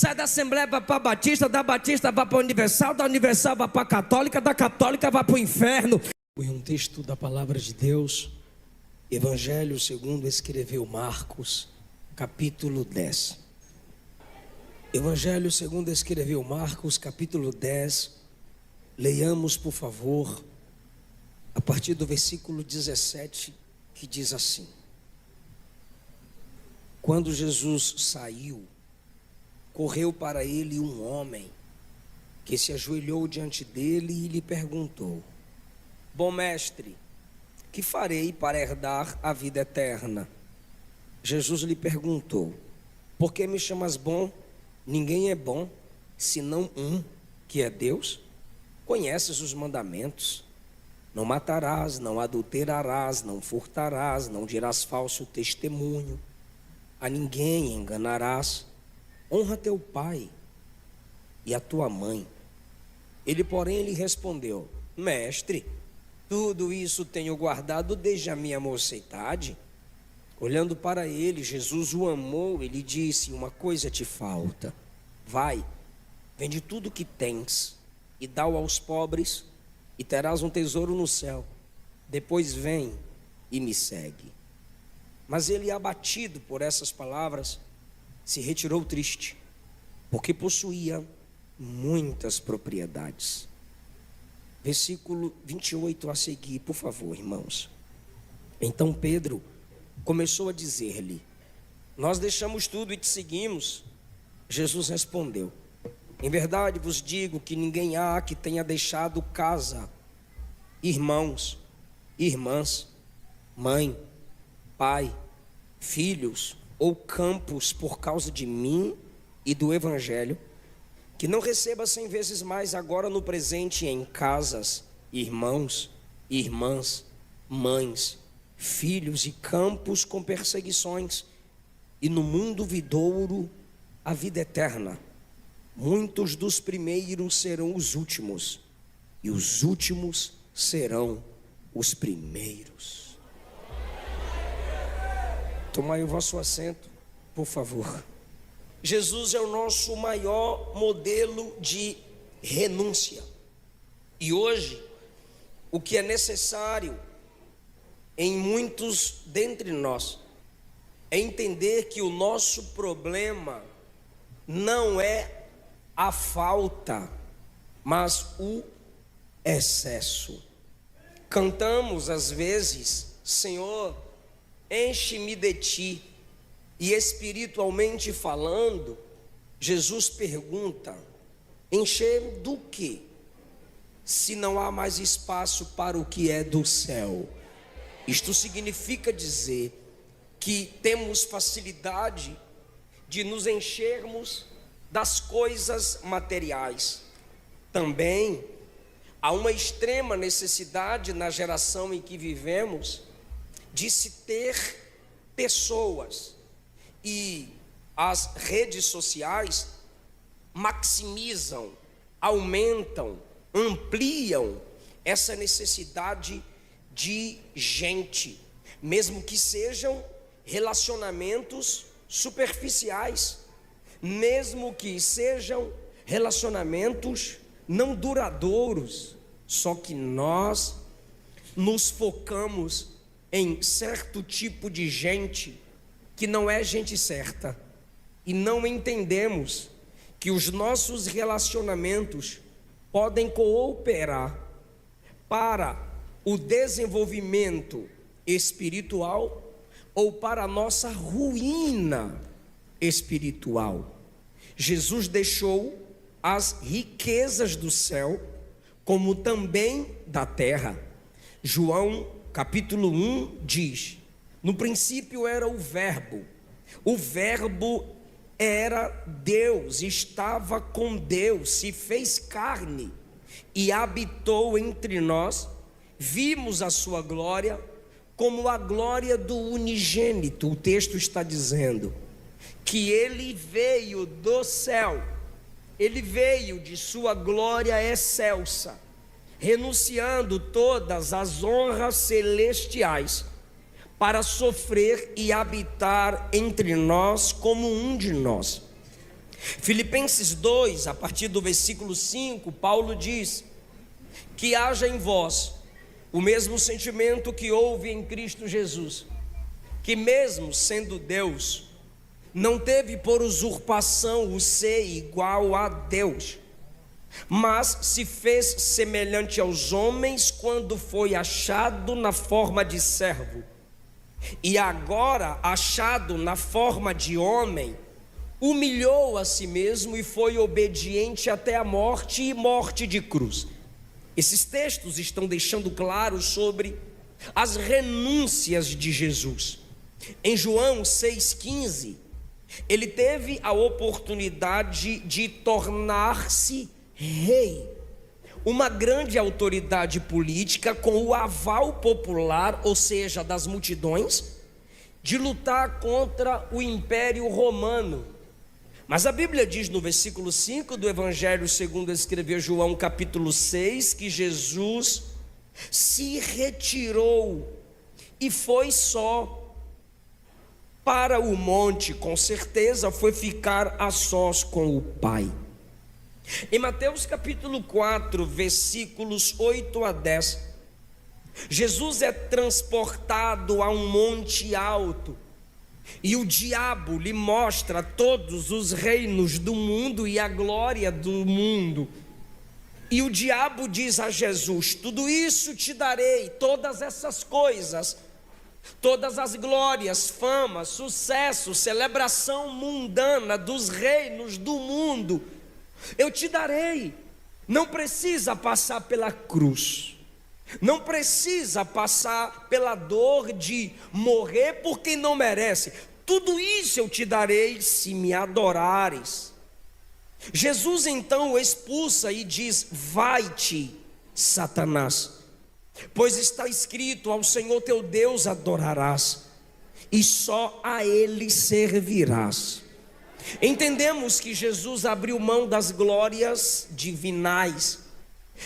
Sai da Assembleia, vai para a Batista, da Batista vai para a Universal, da Universal vai para a Católica, da Católica vai para o inferno. Foi um texto da palavra de Deus, Evangelho segundo escreveu Marcos, capítulo 10. Evangelho segundo escreveu Marcos, capítulo 10. Leiamos, por favor, a partir do versículo 17, que diz assim: Quando Jesus saiu, correu para ele um homem que se ajoelhou diante dele e lhe perguntou: Bom mestre, que farei para herdar a vida eterna? Jesus lhe perguntou: Por que me chamas bom? Ninguém é bom, senão um, que é Deus. Conheces os mandamentos: não matarás, não adulterarás, não furtarás, não dirás falso testemunho, a ninguém enganarás, honra teu pai e a tua mãe. Ele, porém, lhe respondeu: Mestre, tudo isso tenho guardado desde a minha mocidade. Olhando para ele, Jesus o amou e lhe disse: Uma coisa te falta. Vai, vende tudo que tens e dá-o aos pobres, e terás um tesouro no céu. Depois vem e me segue. Mas ele, abatido por essas palavras, se retirou triste, porque possuía muitas propriedades. Versículo 28 a seguir, por favor, irmãos. Então Pedro começou a dizer-lhe: Nós deixamos tudo e te seguimos. Jesus respondeu: Em verdade vos digo que ninguém há que tenha deixado casa, irmãos, irmãs, mãe, pai, filhos ou campos por causa de mim e do Evangelho, que não receba 100 vezes mais agora no presente em casas, irmãos, irmãs, mães, filhos e campos com perseguições, e no mundo vindouro a vida eterna. Muitos dos primeiros serão os últimos, e os últimos serão os primeiros. Tomai o vosso assento, por favor. Jesus é o nosso maior modelo de renúncia. E hoje, o que é necessário em muitos dentre nós é entender que o nosso problema não é a falta, mas o excesso. Cantamos às vezes: Senhor, enche-me de ti. E espiritualmente falando, Jesus pergunta: encher do quê? Se não há mais espaço para o que é do céu. Isto significa dizer que temos facilidade de nos enchermos das coisas materiais. Também há uma extrema necessidade na geração em que vivemos de se ter pessoas, e as redes sociais maximizam, aumentam, ampliam essa necessidade de gente, mesmo que sejam relacionamentos superficiais, mesmo que sejam relacionamentos não duradouros. Só que nós nos focamos em certo tipo de gente que não é gente certa, e não entendemos que os nossos relacionamentos podem cooperar para o desenvolvimento espiritual ou para a nossa ruína espiritual. Jesus deixou as riquezas do céu, como também da terra. João capítulo 1 diz: no princípio era o Verbo era Deus, estava com Deus, se fez carne e habitou entre nós. Vimos a sua glória como a glória do unigênito. O texto está dizendo que ele veio do céu, ele veio de sua glória excelsa, renunciando todas as honras celestiais, para sofrer e habitar entre nós como um de nós. Filipenses 2, a partir do versículo 5, Paulo diz: que haja em vós o mesmo sentimento que houve em Cristo Jesus, que mesmo sendo Deus, não teve por usurpação o ser igual a Deus, mas se fez semelhante aos homens quando foi achado na forma de servo, e agora achado na forma de homem, humilhou a si mesmo e foi obediente até a morte e morte de cruz. Esses textos estão deixando claro sobre as renúncias de Jesus. Em João 6,15, ele teve a oportunidade de tornar-se rei, uma grande autoridade política com o aval popular, ou seja, das multidões, de lutar contra o Império Romano. Mas a Bíblia diz no versículo 5 do Evangelho segundo escreveu João, capítulo 6, que Jesus se retirou e foi só para o monte, com certeza foi ficar a sós com o Pai. Em Mateus capítulo 4, versículos 8 a 10, Jesus é transportado a um monte alto, e o diabo lhe mostra todos os reinos do mundo e a glória do mundo. E o diabo diz a Jesus: tudo isso te darei, todas essas coisas, todas as glórias, fama, sucesso, celebração mundana dos reinos do mundo, eu te darei. Não precisa passar pela cruz, não precisa passar pela dor de morrer por quem não merece. Tudo isso eu te darei se me adorares. Jesus então o expulsa e diz: vai-te, Satanás, pois está escrito: ao Senhor teu Deus adorarás, e só a Ele servirás. Entendemos que Jesus abriu mão das glórias divinais.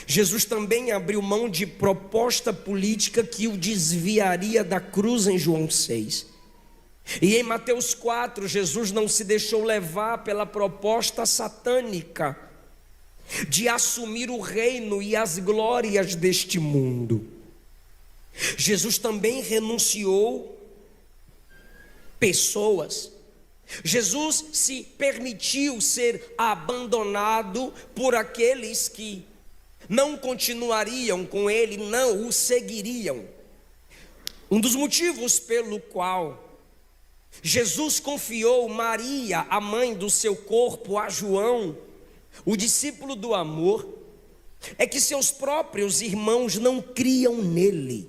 Jesus também abriu mão de proposta política que o desviaria da cruz em João 6. E em Mateus 4, Jesus não se deixou levar pela proposta satânica de assumir o reino e as glórias deste mundo. Jesus também renunciou pessoas. Jesus se permitiu ser abandonado por aqueles que não continuariam com ele, não o seguiriam. Um dos motivos pelo qual Jesus confiou Maria, a mãe do seu corpo, a João, o discípulo do amor, é que seus próprios irmãos não criam nele.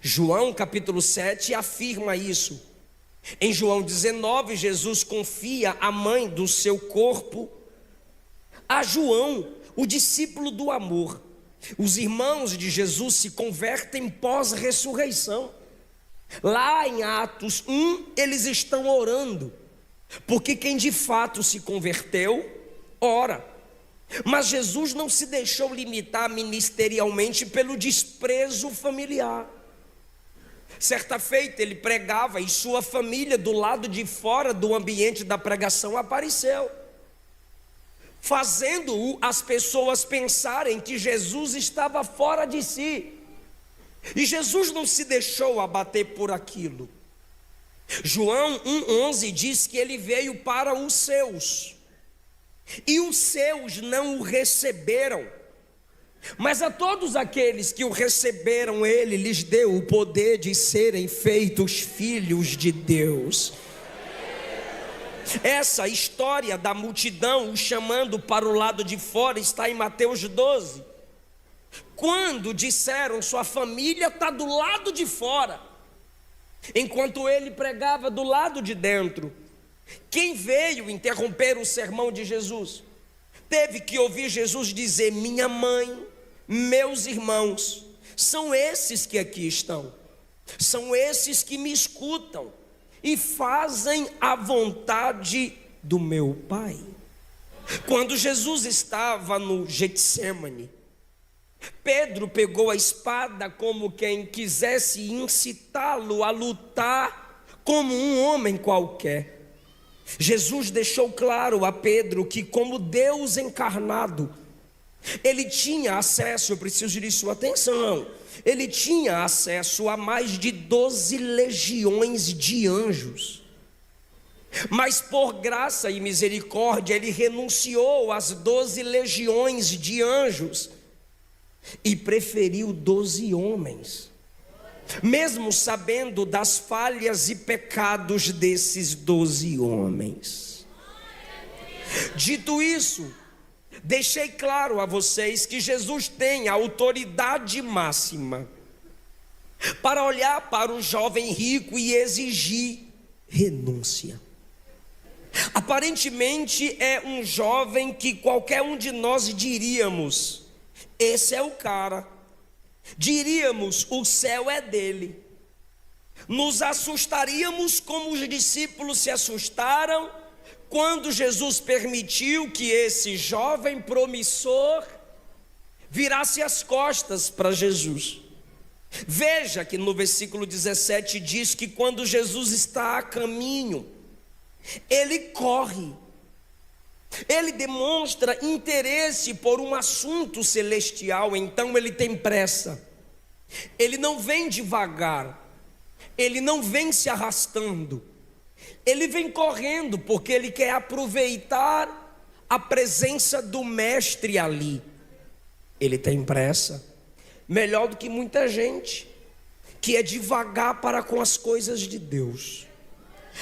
João capítulo 7 afirma isso. Em João 19, Jesus confia a mãe do seu corpo a João, o discípulo do amor. Os irmãos de Jesus se convertem pós-ressurreição. Lá em Atos 1, eles estão orando, porque quem de fato se converteu, ora. Mas Jesus não se deixou limitar ministerialmente pelo desprezo familiar. Certa feita ele pregava e sua família do lado de fora do ambiente da pregação apareceu, fazendo as pessoas pensarem que Jesus estava fora de si. E Jesus não se deixou abater por aquilo. João 1,11 diz que ele veio para os seus, e os seus não o receberam. Mas a todos aqueles que o receberam, ele lhes deu o poder de serem feitos filhos de Deus. Essa história da multidão o chamando para o lado de fora está em Mateus 12. Quando disseram: sua família está do lado de fora, enquanto ele pregava do lado de dentro. Quem veio interromper o sermão de Jesus teve que ouvir Jesus dizer: minha mãe, meus irmãos, são esses que aqui estão, são esses que me escutam e fazem a vontade do meu Pai. Quando Jesus estava no Getsêmani, Pedro pegou a espada como quem quisesse incitá-lo a lutar como um homem qualquer. Jesus deixou claro a Pedro que, como Deus encarnado, ele tinha acesso, eu preciso de sua atenção, ele tinha acesso a mais de 12 legiões de anjos. Mas por graça e misericórdia, ele renunciou às 12 legiões de anjos e preferiu 12 homens, mesmo sabendo das falhas e pecados desses 12 homens. Dito isso, deixei claro a vocês que Jesus tem a autoridade máxima para olhar para o jovem rico e exigir renúncia. Aparentemente é um jovem que qualquer um de nós diríamos: esse é o cara. Diríamos: o céu é dele. Nos assustaríamos como os discípulos se assustaram quando Jesus permitiu que esse jovem promissor virasse as costas para Jesus. Veja que no versículo 17 diz que quando Jesus está a caminho, ele corre, ele demonstra interesse por um assunto celestial, então ele tem pressa, ele não vem devagar, ele não vem se arrastando, ele vem correndo porque ele quer aproveitar a presença do mestre ali. Ele tem pressa, melhor do que muita gente que é devagar para com as coisas de Deus.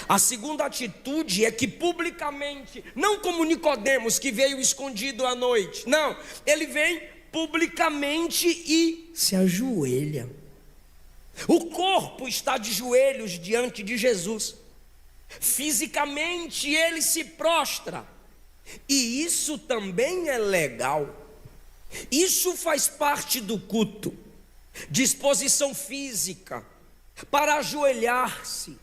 A segunda atitude é que publicamente, não como Nicodemos que veio escondido à noite, não, ele vem publicamente e se ajoelha. O corpo está de joelhos diante de Jesus, fisicamente ele se prostra, e isso também é legal, isso faz parte do culto, disposição física para ajoelhar-se,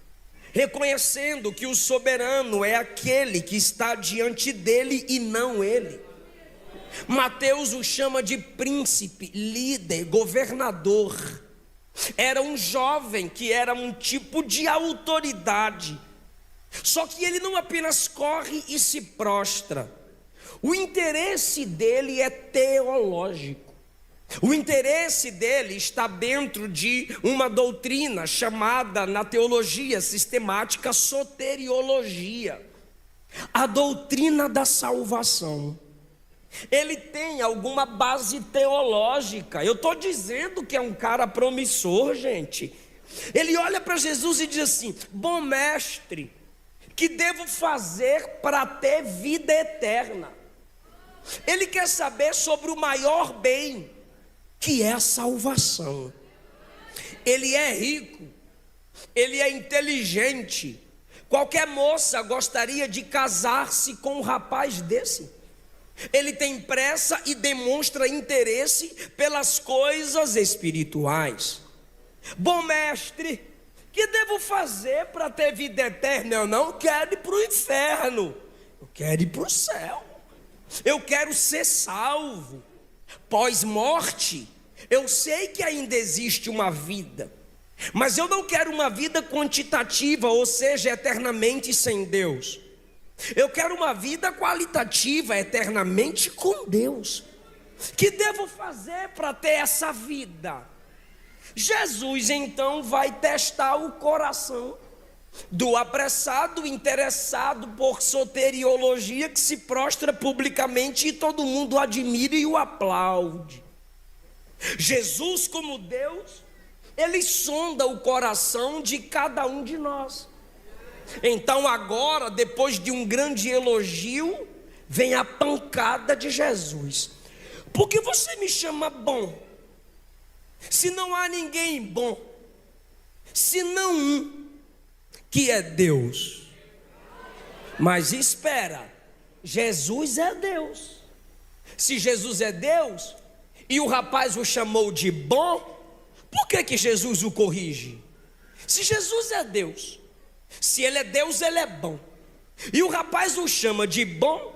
reconhecendo que o soberano é aquele que está diante dele e não ele. Mateus o chama de príncipe, líder, governador. Era um jovem que era um tipo de autoridade. Só que ele não apenas corre e se prostra. O interesse dele é teológico. O interesse dele está dentro de uma doutrina chamada na teologia sistemática soteriologia, a doutrina da salvação. Ele tem alguma base teológica. Eu estou dizendo que é um cara promissor, gente. Ele olha para Jesus e diz assim: bom mestre, que devo fazer para ter vida eterna? Ele quer saber sobre o maior bem, que é a salvação. Ele é rico, ele é inteligente. Qualquer moça gostaria de casar-se com um rapaz desse. Ele tem pressa e demonstra interesse pelas coisas espirituais. Bom mestre, que devo fazer para ter vida eterna? Eu não quero ir para o inferno, eu quero ir para o céu. Eu quero ser salvo. Pós-morte, eu sei que ainda existe uma vida, mas eu não quero uma vida quantitativa, ou seja, eternamente sem Deus. Eu quero uma vida qualitativa, eternamente com Deus. Que devo fazer para ter essa vida? Jesus então vai testar o coração do apressado interessado por soteriologia, que se prostra publicamente e todo mundo admira e o aplaude. Jesus, como Deus, ele sonda o coração de cada um de nós. Então agora, depois de um grande elogio, vem a pancada de Jesus: por que você me chama bom, se não há ninguém bom, senão um, que é Deus? Mas espera, Jesus é Deus. Se Jesus é Deus e o rapaz o chamou de bom, por que Jesus o corrige? Se Jesus é Deus, se ele é Deus, ele é bom, e o rapaz o chama de bom,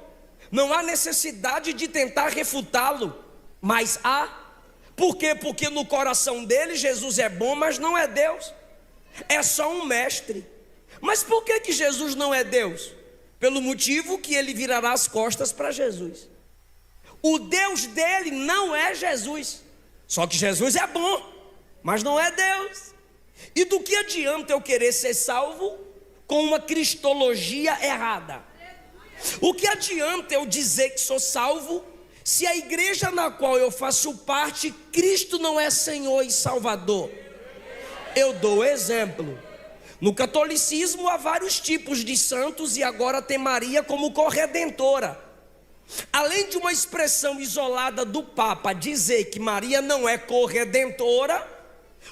não há necessidade de tentar refutá-lo, mas há. Por quê? Porque no coração dele Jesus é bom, mas não é Deus, é só um mestre. Mas por que Jesus não é Deus? pelo motivo que ele virará as costas para Jesus. O Deus dele não é Jesus. Só que Jesus é bom, mas não é Deus. E do que adianta eu querer ser salvo com uma cristologia errada? O que adianta eu dizer que sou salvo se a igreja na qual eu faço parte, Cristo não é Senhor e Salvador? Eu dou exemplo. No catolicismo há vários tipos de santos e agora tem Maria como corredentora. Além de uma expressão isolada do Papa dizer que Maria não é corredentora,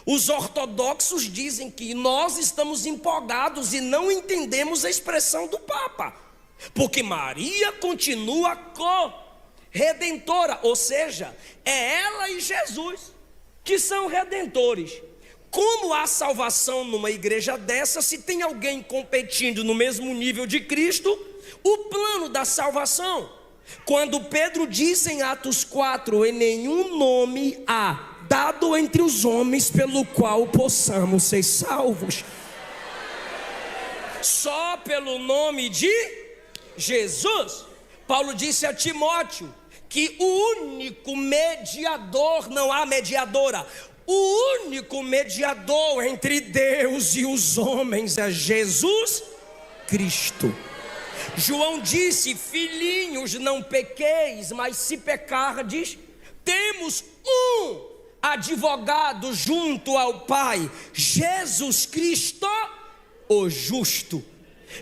os ortodoxos dizem que nós estamos empolgados e não entendemos a expressão do Papa, porque Maria continua corredentora, ou seja, é ela e Jesus que são redentores. Como há salvação numa igreja dessa se tem alguém competindo no mesmo nível de Cristo? O plano da salvação, quando Pedro diz em Atos 4, em nenhum nome há dado entre os homens pelo qual possamos ser salvos, só pelo nome de Jesus. Paulo disse a Timóteo que o único mediador, não há mediadora, o único mediador entre Deus e os homens é Jesus Cristo. João disse: filhinhos, não pequeis, mas se pecardes, temos um advogado junto ao Pai, Jesus Cristo, o justo.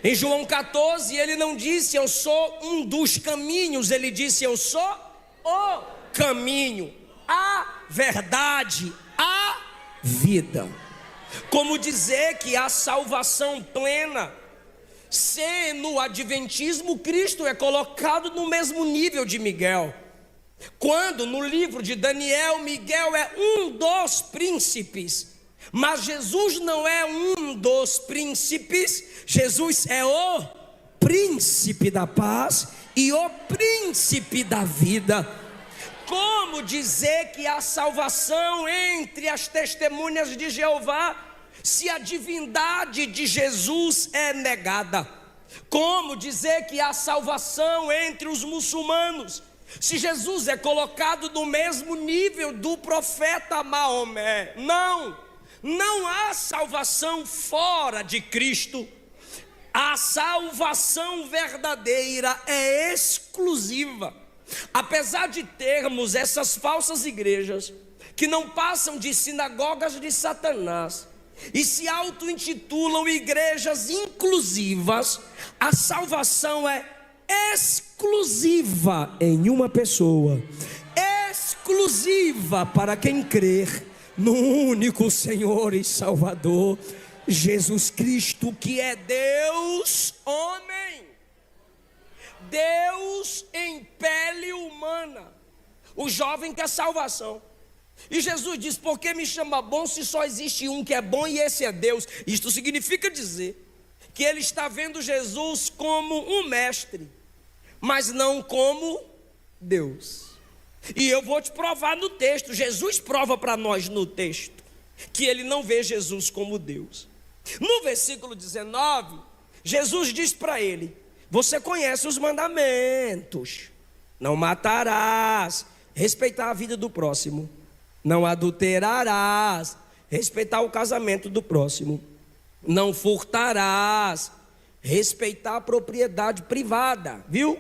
Em João 14, ele não disse eu sou um dos caminhos, ele disse eu sou o caminho, a verdade, a vida. Como dizer que a salvação plena, se no adventismo Cristo é colocado no mesmo nível de Miguel, quando no livro de Daniel Miguel é um dos príncipes, mas Jesus não é um dos príncipes, Jesus é o príncipe da paz e o príncipe da vida. Como dizer que há salvação entre as testemunhas de Jeová se a divindade de Jesus é negada? Como dizer que há salvação entre os muçulmanos se Jesus é colocado no mesmo nível do profeta Maomé? Não há salvação fora de Cristo. A salvação verdadeira é exclusiva. Apesar de termos essas falsas igrejas que não passam de sinagogas de Satanás e se auto-intitulam igrejas inclusivas, a salvação é exclusiva em uma pessoa, exclusiva para quem crer no único Senhor e Salvador, Jesus Cristo, que é Deus homem, Deus em pele humana. O jovem quer salvação, e Jesus diz: por que me chama bom se só existe um que é bom e esse é Deus? Isto significa dizer que ele está vendo Jesus como um mestre, mas não como Deus. E eu vou te provar no texto, Jesus prova para nós no texto que ele não vê Jesus como Deus. No versículo 19, Jesus diz para ele: você conhece os mandamentos: não matarás, respeitar a vida do próximo, não adulterarás, respeitar o casamento do próximo, não furtarás, respeitar a propriedade privada, viu?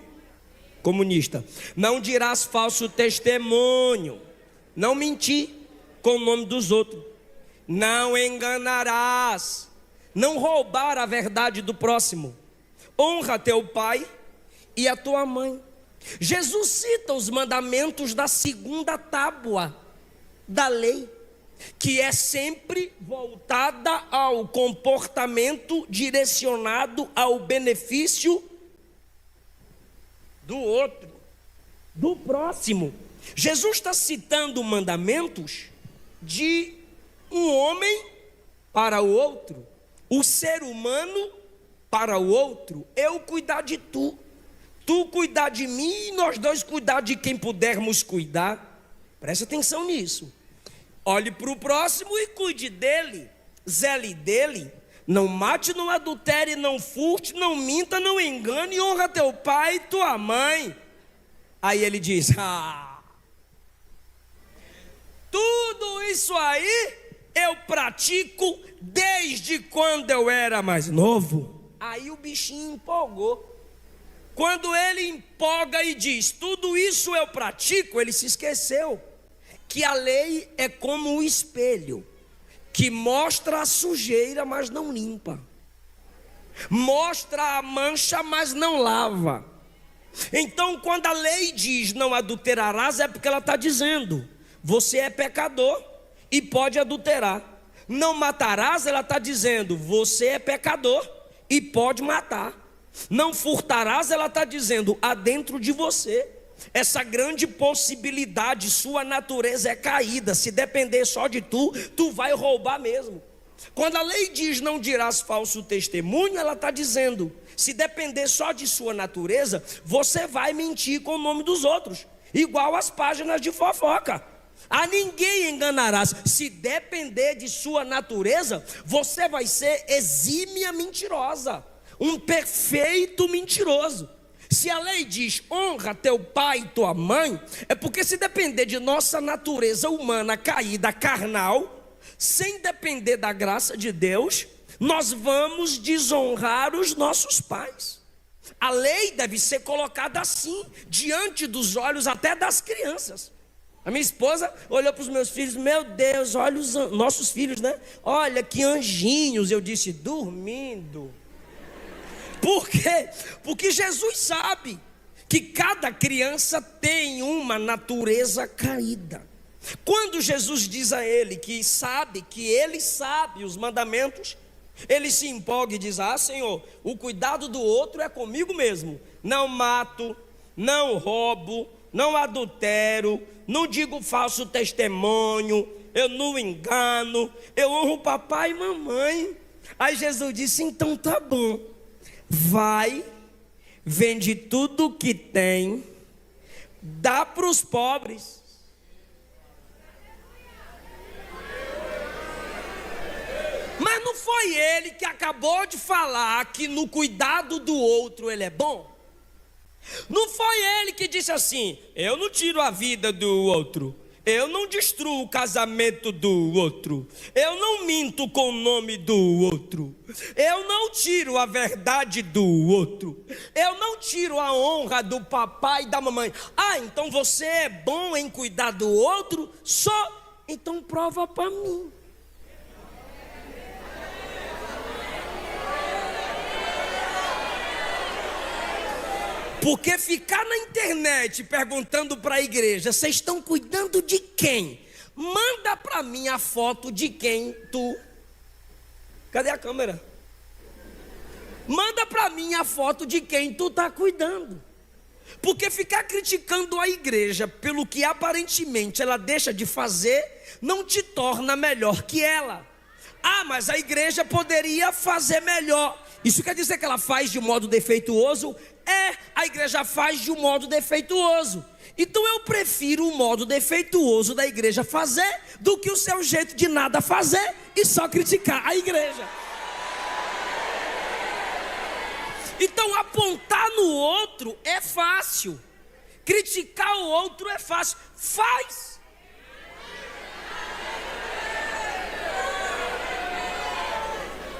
Comunista. Não dirás falso testemunho, não mentir com o nome dos outros, não enganarás, não roubar a verdade do próximo, honra teu pai e a tua mãe. Jesus cita os mandamentos da segunda tábua da lei, que é sempre voltada ao comportamento direcionado ao benefício do outro, do próximo. Jesus está citando mandamentos de um homem para o outro, o ser humano para o outro. Eu cuidar de tu, tu cuidar de mim e nós dois cuidar de quem pudermos cuidar. Presta atenção nisso. Olhe para o próximo e cuide dele, zele dele, não mate, não adultere, não furte, não minta, não engane, e honra teu pai e tua mãe. Aí ele diz: tudo isso aí eu pratico desde quando eu era mais novo. Aí o bichinho empolgou. Quando ele empolga e diz: tudo isso eu pratico, ele se esqueceu que a lei é como um espelho, que mostra a sujeira, mas não limpa, mostra a mancha, mas não lava. Então, quando a lei diz não adulterarás, é porque ela está dizendo: você é pecador e pode adulterar. Não matarás, ela está dizendo: você é pecador e pode matar. Não furtarás, ela está dizendo: há dentro de você essa grande possibilidade, sua natureza é caída. Se depender só de tu, tu vai roubar mesmo. Quando a lei diz não dirás falso testemunho, ela está dizendo: se depender só de sua natureza, você vai mentir com o nome dos outros, igual as páginas de fofoca. A ninguém enganarás. Se depender de sua natureza, você vai ser exímia mentirosa, um perfeito mentiroso. Se a lei diz honra teu pai e tua mãe, é porque se depender de nossa natureza humana caída, carnal, sem depender da graça de Deus, nós vamos desonrar os nossos pais. A lei deve ser colocada assim, diante dos olhos até das crianças. A minha esposa olhou para os meus filhos: meu Deus, olha os nossos filhos, né? Olha que anjinhos. Eu disse: dormindo. Por quê? Porque Jesus sabe que cada criança tem uma natureza caída. Quando Jesus diz a ele que ele sabe os mandamentos, ele se empolga e diz: Senhor, o cuidado do outro é comigo mesmo. Não mato, não roubo, não adultero, não digo falso testemunho, eu não engano, eu honro papai e mamãe. Aí Jesus disse: então tá bom. Vai, vende tudo que tem, dá para os pobres. Mas não foi ele que acabou de falar que no cuidado do outro ele é bom? Não foi ele que disse assim: eu não tiro a vida do outro, eu não destruo o casamento do outro, eu não minto com o nome do outro, eu não tiro a verdade do outro, eu não tiro a honra do papai e da mamãe. Então você é bom em cuidar do outro? Então prova para mim. Porque ficar na internet perguntando para a igreja: vocês estão cuidando de quem? Manda para mim a foto de quem tu... Cadê a câmera? Manda para mim a foto de quem tu está cuidando. Porque ficar criticando a igreja pelo que aparentemente ela deixa de fazer não te torna melhor que ela. Mas a igreja poderia fazer melhor. Isso quer dizer que ela faz de modo defeituoso? A igreja faz de um modo defeituoso. Então eu prefiro o modo defeituoso da igreja fazer do que o seu jeito de nada fazer e só criticar a igreja. Então apontar no outro é fácil, criticar o outro é fácil. Faz.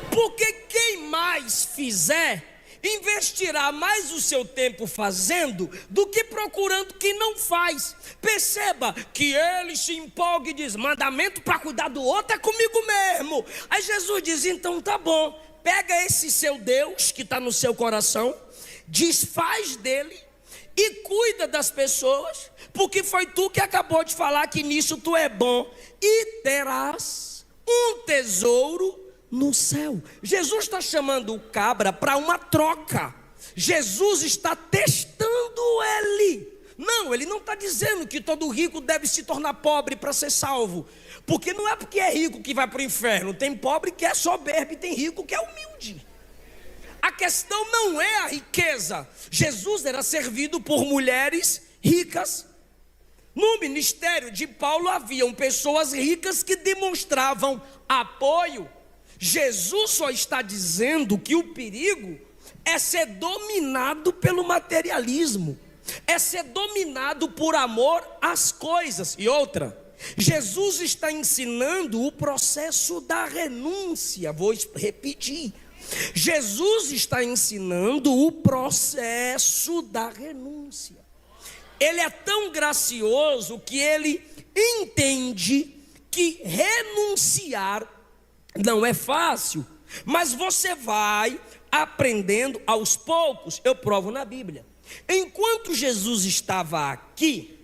Porque quem mais fizer, investirá mais o seu tempo fazendo do que procurando quem não faz. Perceba que ele se empolga e diz: mandamento para cuidar do outro é comigo mesmo. Aí Jesus diz: então tá bom, pega esse seu Deus que está no seu coração, desfaz dele e cuida das pessoas, porque foi tu que acabou de falar que nisso tu é bom, e terás um tesouro no céu. Jesus está chamando o cabra para uma troca. Jesus está testando ele. Não, ele não está dizendo que todo rico deve se tornar pobre para ser salvo, porque não é porque é rico que vai para o inferno. Tem pobre que é soberbo e tem rico que é humilde. A questão não é a riqueza. Jesus era servido por mulheres ricas. No ministério de Paulo haviam pessoas ricas que demonstravam apoio. Jesus só está dizendo que o perigo é ser dominado pelo materialismo, é ser dominado por amor às coisas. E outra, Jesus está ensinando o processo da renúncia. Vou repetir. Jesus está ensinando o processo da renúncia. Ele é tão gracioso que ele entende que renunciar não é fácil, mas você vai aprendendo aos poucos. Eu provo na Bíblia. Enquanto Jesus estava aqui,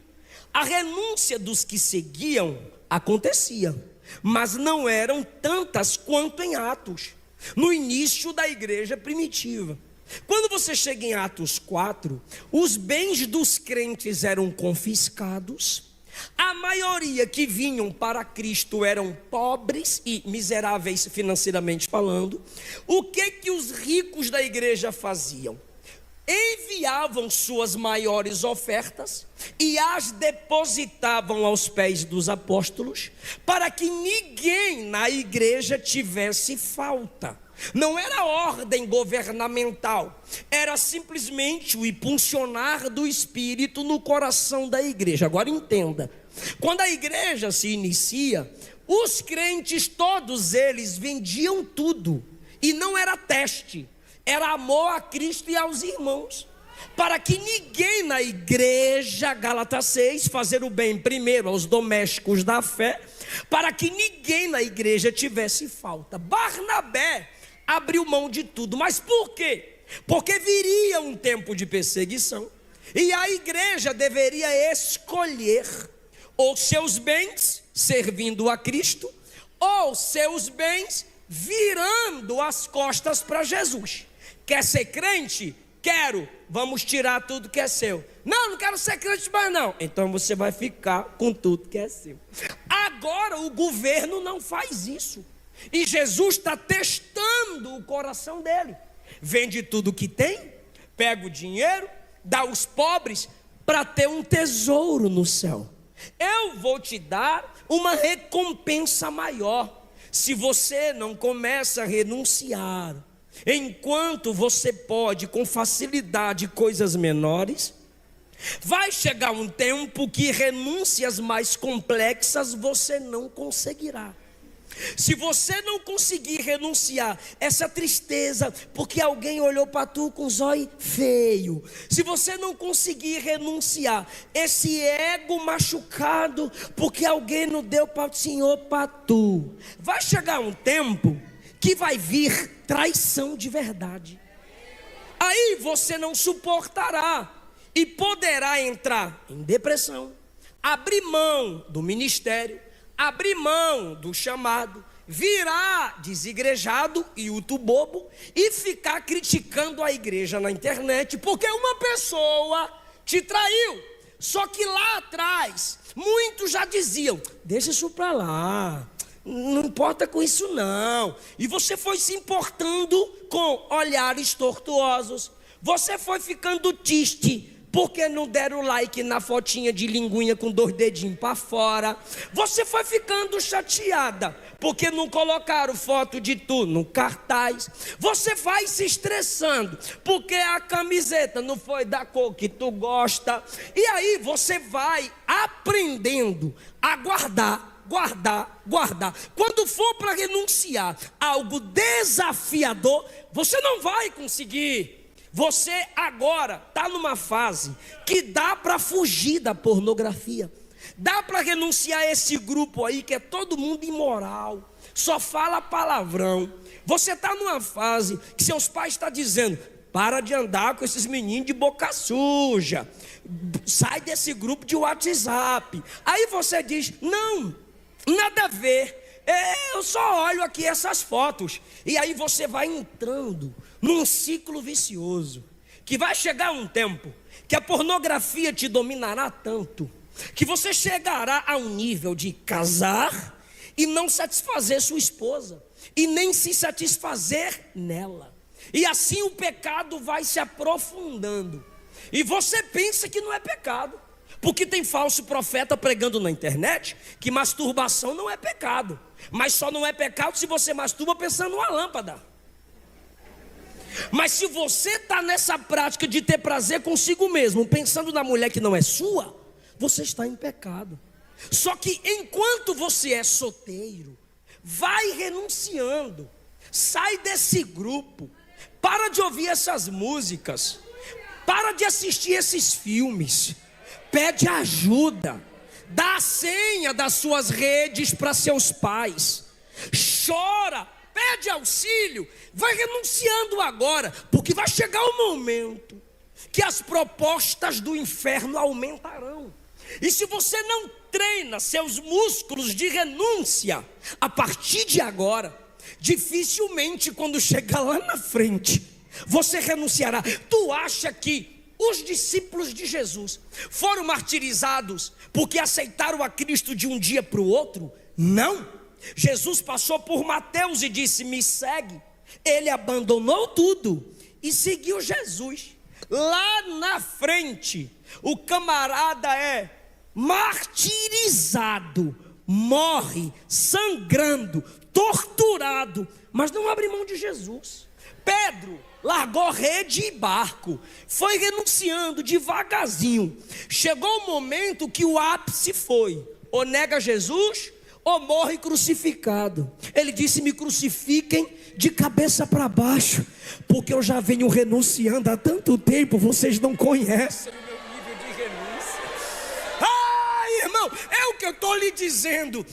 a renúncia dos que seguiam acontecia, mas não eram tantas quanto em Atos, no início da igreja primitiva. Quando você chega em Atos 4, os bens dos crentes eram confiscados. A maioria que vinham para Cristo eram pobres e miseráveis financeiramente falando. O que os ricos da igreja faziam? Enviavam suas maiores ofertas e as depositavam aos pés dos apóstolos, para que ninguém na igreja tivesse falta. Não era ordem governamental, era simplesmente o impulsionar do Espírito no coração da igreja. Agora entenda, quando a igreja se inicia, os crentes, todos eles vendiam tudo, e não era teste, era amor a Cristo e aos irmãos, para que ninguém na igreja, Gálatas 6, fazer o bem primeiro aos domésticos da fé, para que ninguém na igreja tivesse falta. Barnabé abriu mão de tudo, mas por quê? Porque viria um tempo de perseguição, e a igreja deveria escolher ou seus bens servindo a Cristo, ou seus bens virando as costas para Jesus. Quer ser crente? Quero. Vamos tirar tudo que é seu. Não quero ser crente mais não. Então você vai ficar com tudo que é seu. Agora o governo não faz isso, e Jesus está testando o coração dele. Vende tudo que tem, pega o dinheiro, dá aos pobres, para ter um tesouro no céu. Eu vou te dar uma recompensa maior, se você não começa a renunciar. Enquanto você pode com facilidade coisas menores, vai chegar um tempo que renúncias mais complexas você não conseguirá. Se você não conseguir renunciar essa tristeza porque alguém olhou para tu com os olhos feio, se você não conseguir renunciar esse ego machucado porque alguém não deu para o Senhor para tu, vai chegar um tempo que vai vir traição de verdade. Aí você não suportará e poderá entrar em depressão, abrir mão do ministério, abrir mão do chamado, virar desigrejado e bobo e ficar criticando a igreja na internet porque uma pessoa te traiu. Só que lá atrás muitos já diziam: deixa isso para lá, não importa com isso não. E você foi se importando com olhares tortuosos, você foi ficando triste porque não deram like na fotinha de linguinha com 2 dedinhos para fora. Você foi ficando chateada porque não colocaram foto de tu no cartaz. Você vai se estressando porque a camiseta não foi da cor que tu gosta. E aí você vai aprendendo a guardar. Quando for para renunciar a algo desafiador, você não vai conseguir. Você agora está numa fase que dá para fugir da pornografia, dá para renunciar a esse grupo aí que é todo mundo imoral, só fala palavrão. Você está numa fase que seus pais estão dizendo: para de andar com esses meninos de boca suja, sai desse grupo de WhatsApp. Aí você diz: não, nada a ver, eu só olho aqui essas fotos. E aí você vai entrando num ciclo vicioso, que vai chegar um tempo que a pornografia te dominará tanto, que você chegará a um nível de casar e não satisfazer sua esposa, e nem se satisfazer nela. E assim o pecado vai se aprofundando, e você pensa que não é pecado, Porque tem falso profeta pregando na internet que masturbação não é pecado, mas só não é pecado se você masturba pensando numa lâmpada. Mas se você está nessa prática de ter prazer consigo mesmo, pensando na mulher que não é sua, você está em pecado. Só que enquanto você é solteiro, vai renunciando, sai desse grupo, para de ouvir essas músicas, para de assistir esses filmes, pede ajuda, dá a senha das suas redes para seus pais, chora, pede auxílio, vai renunciando agora, porque vai chegar o momento que as propostas do inferno aumentarão. E se você não treina seus músculos de renúncia a partir de agora, dificilmente quando chegar lá na frente, você renunciará. Tu acha que os discípulos de Jesus foram martirizados porque aceitaram a Cristo de um dia para o outro? Não. Jesus passou por Mateus e disse: me segue. Ele abandonou tudo e seguiu Jesus. Lá na frente, o camarada é martirizado, morre sangrando, torturado, mas não abre mão de Jesus. Pedro largou rede e barco, foi renunciando devagarzinho. Chegou o momento que o ápice foi: ou nega Jesus ou morre crucificado. Ele disse: me crucifiquem de cabeça para baixo, porque eu já venho renunciando há tanto tempo, vocês não conhecem o meu nível de renúncia. Irmão, é o que eu estou lhe dizendo.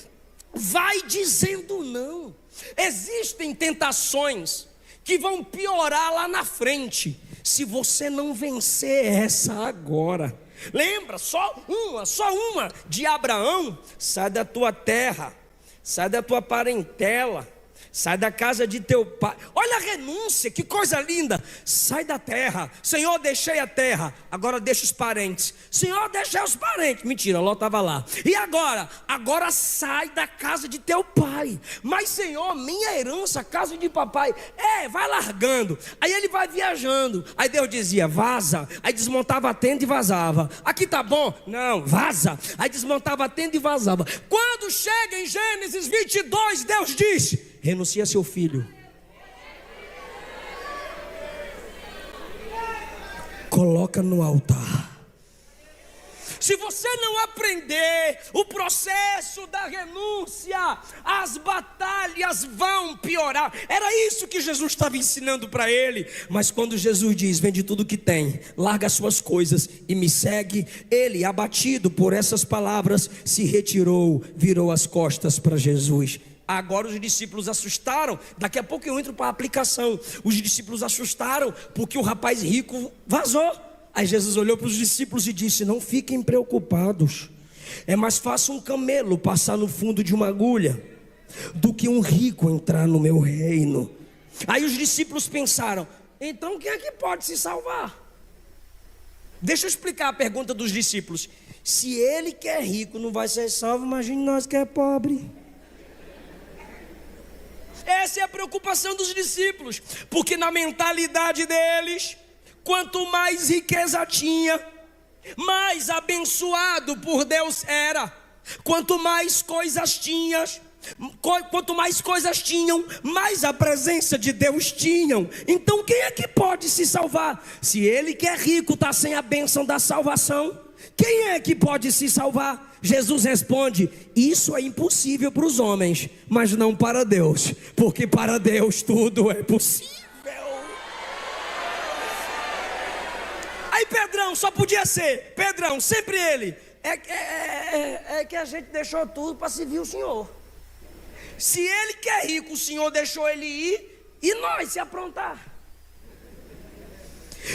Vai dizendo não. Existem tentações que vão piorar lá na frente, se você não vencer essa agora. Lembra, só uma de Abraão: sai da tua terra, sai da tua parentela, sai da casa de teu pai. Olha a renúncia, que coisa linda. Sai da terra. Senhor, deixei a terra, agora deixa os parentes. Senhor, deixei os parentes. Mentira, Ló estava lá. E agora? Agora sai da casa de teu pai. Mas Senhor, minha herança, a casa de papai. Vai largando. Aí ele vai viajando. Aí Deus dizia: vaza. Aí desmontava a tenda e vazava. Aqui tá bom? Não, vaza. Aí desmontava a tenda e vazava. Quando chega em Gênesis 22, Deus diz: renuncia a seu filho, coloca no altar. Se você não aprender o processo da renúncia, as batalhas vão piorar. Era isso que Jesus estava ensinando para ele. Mas quando Jesus diz: vende tudo que tem, larga as suas coisas e me segue, ele, abatido por essas palavras, se retirou, virou as costas para Jesus. Agora os discípulos assustaram. Daqui a pouco eu entro para a aplicação. Os discípulos assustaram porque o rapaz rico vazou. Aí Jesus olhou para os discípulos e disse: não fiquem preocupados, é mais fácil um camelo passar no fundo de uma agulha do que um rico entrar no meu reino. Aí os discípulos pensaram: então quem é que pode se salvar? Deixa eu explicar a pergunta dos discípulos. Se ele que é rico não vai ser salvo, imagine nós que é pobre. Essa é a preocupação dos discípulos, porque na mentalidade deles, quanto mais riqueza tinha, mais abençoado por Deus era. Quanto mais coisas tinham, mais a presença de Deus tinham. Então quem é que pode se salvar? Se ele que é rico está sem a bênção da salvação, quem é que pode se salvar? Jesus responde: isso é impossível para os homens, mas não para Deus, porque para Deus tudo é possível. Aí Pedrão, só podia ser Pedrão, sempre ele. É que a gente deixou tudo para servir o Senhor. Se ele que é rico, o Senhor deixou ele ir, e nós se aprontar.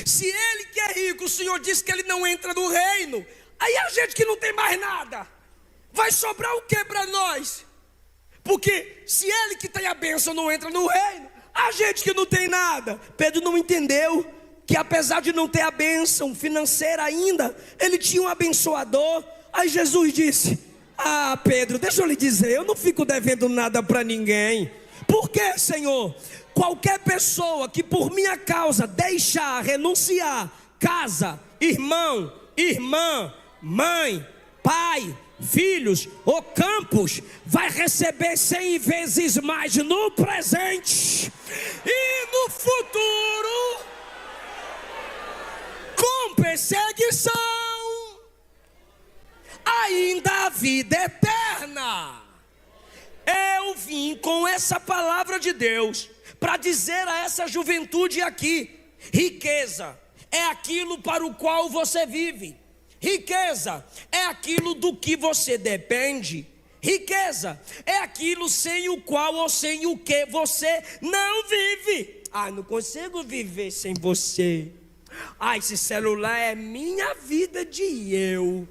Se ele que é rico, o Senhor disse que ele não entra no reino, aí a gente que não tem mais nada, vai sobrar o que para nós? Porque se ele que tem a bênção não entra no reino, a gente que não tem nada. Pedro não entendeu que apesar de não ter a bênção financeira ainda, ele tinha um abençoador. Aí Jesus disse: Pedro, deixa eu lhe dizer, eu não fico devendo nada para ninguém. Por quê, Senhor? Qualquer pessoa que por minha causa deixar, renunciar casa, irmão, irmã, mãe, pai, filhos ou campos, vai receber 100 vezes mais no presente e no futuro, com perseguição, ainda a vida eterna. Eu vim com essa palavra de Deus para dizer a essa juventude aqui: riqueza é aquilo para o qual você vive. Riqueza é aquilo do que você depende. Riqueza é aquilo sem o qual ou sem o que você não vive. Não consigo viver sem você. Esse celular é minha vida de eu.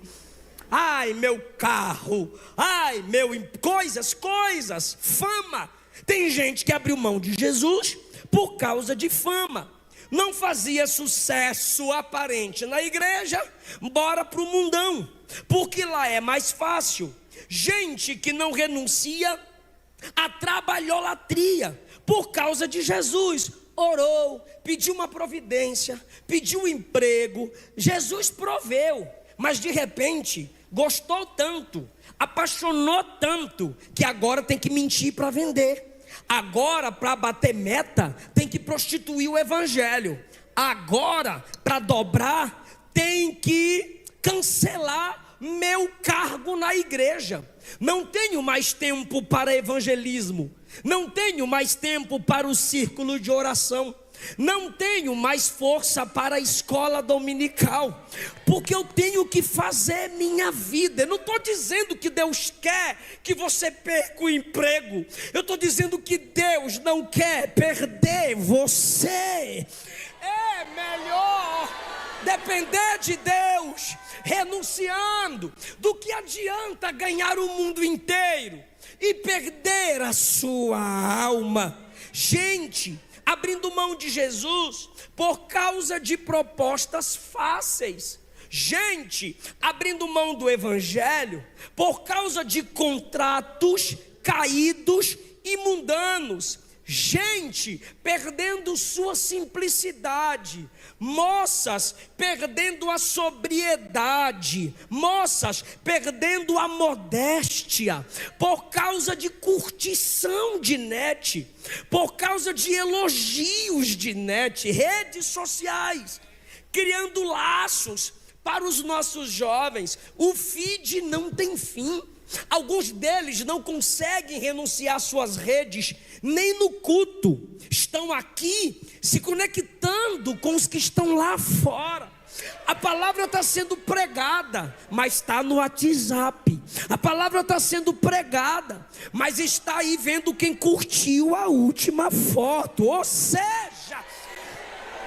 Meu carro. Coisas. Fama. Tem gente que abriu mão de Jesus por causa de fama. Não fazia sucesso aparente na igreja, bora para o mundão, porque lá é mais fácil. Gente que não renuncia à trabalholatria por causa de Jesus. Orou, pediu uma providência, pediu um emprego, Jesus proveu, mas de repente gostou tanto, apaixonou tanto, que agora tem que mentir para vender. Agora, para bater meta, tem que prostituir o evangelho. Agora, para dobrar, tem que cancelar meu cargo na igreja. Não tenho mais tempo para evangelismo. Não tenho mais tempo para o círculo de oração. Não tenho mais força para a escola dominical, porque eu tenho que fazer minha vida. Eu não estou dizendo que Deus quer que você perca o emprego. Eu estou dizendo que Deus não quer perder você. É melhor depender de Deus, renunciando, do que adianta ganhar o mundo inteiro e perder a sua alma. Gente abrindo mão de Jesus por causa de propostas fáceis. Gente abrindo mão do evangelho por causa de contratos caídos e mundanos. Gente perdendo sua simplicidade. Moças perdendo a sobriedade. Moças perdendo a modéstia por causa de curtição de net, por causa de elogios de net, redes sociais, criando laços para os nossos jovens. O feed não tem fim. Alguns deles não conseguem renunciar às suas redes nem no culto. Estão aqui se conectando com os que estão lá fora. A palavra está sendo pregada, mas está no WhatsApp. A palavra está sendo pregada, mas está aí vendo quem curtiu a última foto. Ou seja,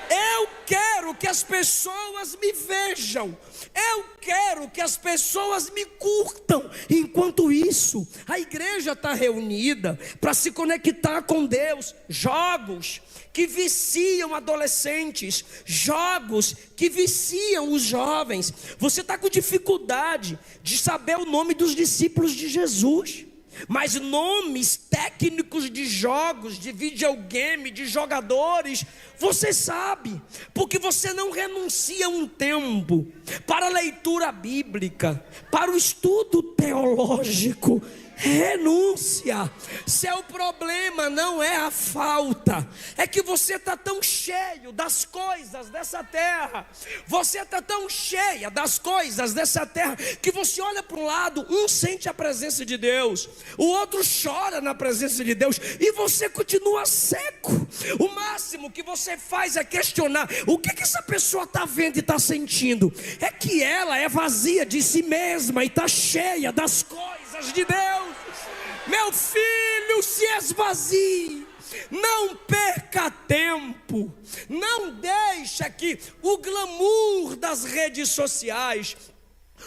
eu quero que as pessoas me vejam. Eu quero que as pessoas me curtam. Enquanto isso, a igreja está reunida para se conectar com Deus. Jogos que viciam adolescentes, jogos que viciam os jovens. Você está com dificuldade de saber o nome dos discípulos de Jesus, mas nomes técnicos de jogos, de videogame, de jogadores, você sabe, porque você não renuncia um tempo para a leitura bíblica, para o estudo teológico. Renúncia. Seu problema não é a falta, é que você está tão cheio das coisas dessa terra. Você está tão cheia das coisas dessa terra que você olha para um lado, um sente a presença de Deus, o outro chora na presença de Deus, e você continua seco. O máximo que você faz é questionar: o que essa pessoa está vendo e está sentindo? É que ela é vazia de si mesma e está cheia das coisas de Deus. Meu filho, se esvazie, não perca tempo, não deixa que o glamour das redes sociais,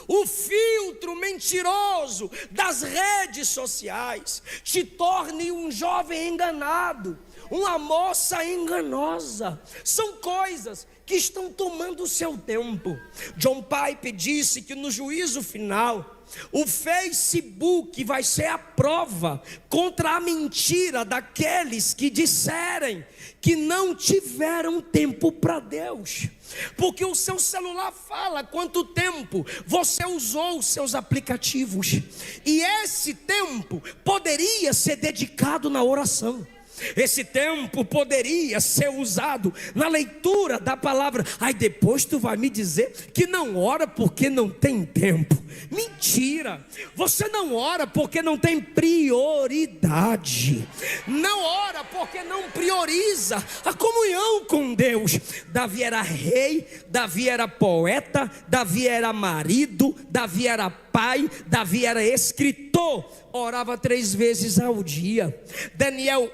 o filtro mentiroso das redes sociais te torne um jovem enganado, uma moça enganosa. São coisas que estão tomando o seu tempo. John Piper disse que no juízo final, o Facebook vai ser a prova contra a mentira daqueles que disserem que não tiveram tempo para Deus. Porque o seu celular fala quanto tempo você usou os seus aplicativos. E esse tempo poderia ser dedicado na oração. Esse tempo poderia ser usado na leitura da palavra. Aí depois tu vai me dizer que não ora porque não tem tempo. Mentira, você não ora porque não tem prioridade. Não ora porque não prioriza a comunhão com Deus. Davi era rei, Davi era poeta, Davi era marido, Davi era pai, Davi era escritor. Orava 3 vezes ao dia. Daniel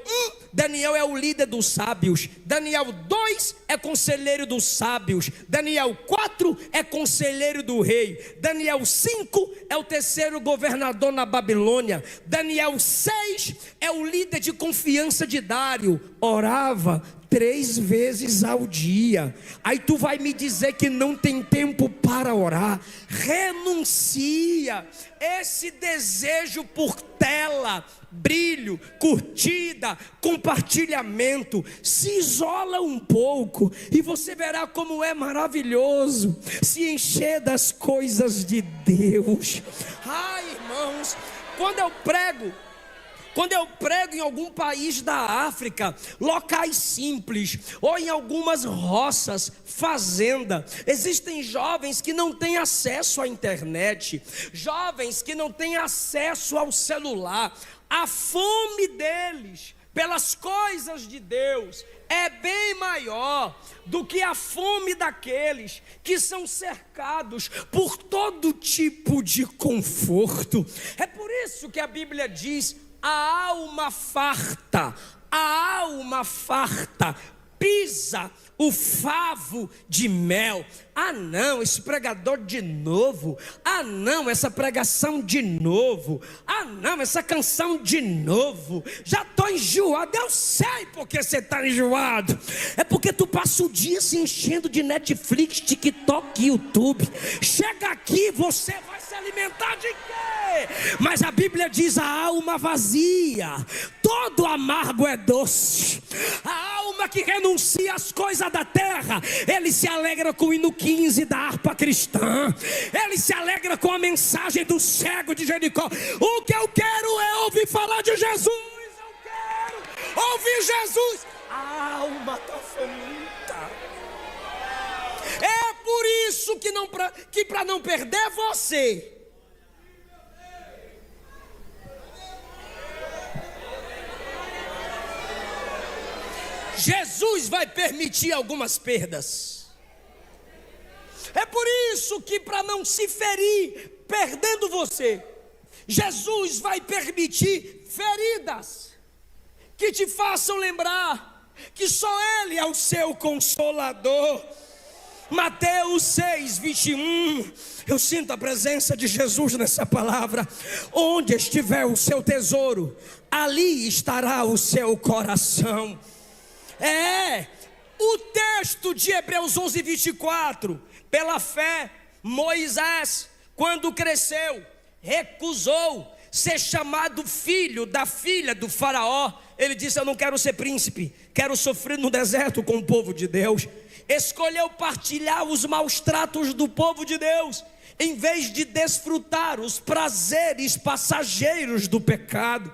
é o líder dos sábios. Daniel 2 é conselheiro dos sábios. Daniel 4 é conselheiro do rei. Daniel 5 é o terceiro governador na Babilônia. Daniel 6 é o líder de confiança de Dário. Orava 3 vezes ao dia. Aí tu vai me dizer que não tem tempo para orar. Renuncia esse desejo por tela, brilho, curtida, compartilhamento. Se isola um pouco e você verá como é maravilhoso se encher das coisas de Deus. Ai, irmãos, quando eu prego em algum país da África, locais simples, ou em algumas roças, fazenda, existem jovens que não têm acesso à internet, jovens que não têm acesso ao celular. A fome deles pelas coisas de Deus é bem maior do que a fome daqueles que são cercados por todo tipo de conforto. É por isso que a Bíblia diz: a alma farta pisa o favo de mel. Ah não, esse pregador de novo. Ah não, essa pregação de novo. Ah não, essa canção de novo. Já estou enjoado. Eu sei porque você está enjoado. É porque tu passa o dia se enchendo de Netflix, TikTok e YouTube. Chega aqui, você vai se alimentar de quê? Mas a Bíblia diz: a alma vazia, todo amargo é doce. A alma que renuncia às coisas da terra, ele se alegra com o hino 15 da harpa cristã. Ele se alegra com a mensagem do cego de Jericó. O que eu quero é ouvir falar de Jesus. Eu quero ouvir Jesus. A alma está faminta. É por isso que para não perder você, Jesus vai permitir algumas perdas. É por isso que para não se ferir perdendo você, Jesus vai permitir feridas que te façam lembrar que só Ele é o seu consolador. Mateus 6, 21. Eu sinto a presença de Jesus nessa palavra. Onde estiver o seu tesouro, ali estará o seu coração. O texto de Hebreus 11, 24. Pela fé, Moisés, quando cresceu, recusou ser chamado filho da filha do faraó. Ele disse: eu não quero ser príncipe, quero sofrer no deserto com o povo de Deus. Escolheu partilhar os maus tratos do povo de Deus, em vez de desfrutar os prazeres passageiros do pecado.